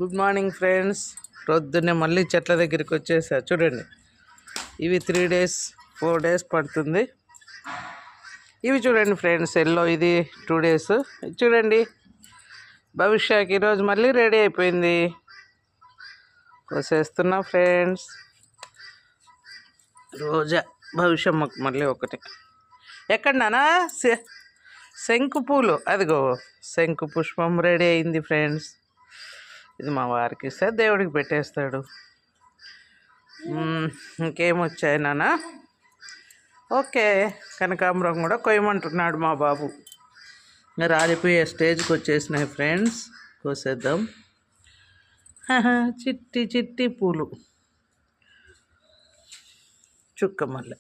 Good morning friends. పొద్దున్నే మళ్ళీ చెట్ల దగ్గరికి వచ్చేసా. చూడండి, ఇవి 3 days 4 days పడుతుంది. ఇవి చూడండి ఫ్రెండ్స్, ఎల్లో ఇది 2 days. చూడండి, భవిష్యకి ఈరోజు మళ్ళీ రెడీ అయిపోయింది. కోసేస్తున్నా ఫ్రెండ్స్. రోజా భవిష్యమ్మకు మళ్ళీ ఒకటి. ఎక్కడనా శంకు పూలు, అదిగో శంకు పుష్పం రెడీ అయింది ఫ్రెండ్స్. ఇది మా వారికి ఇస్తే దేవుడికి పెట్టేస్తాడు. ఇంకేమొచ్చాయి నాన్న? ఓకే, కనకాంబరం కూడా కొయ్యమంటున్నాడు మా బాబు. రాలిపోయే స్టేజ్కి వచ్చేసినాయి ఫ్రెండ్స్. కోసేద్దాం. చిట్టి చిట్టి పూలు, చుక్క మల్లె.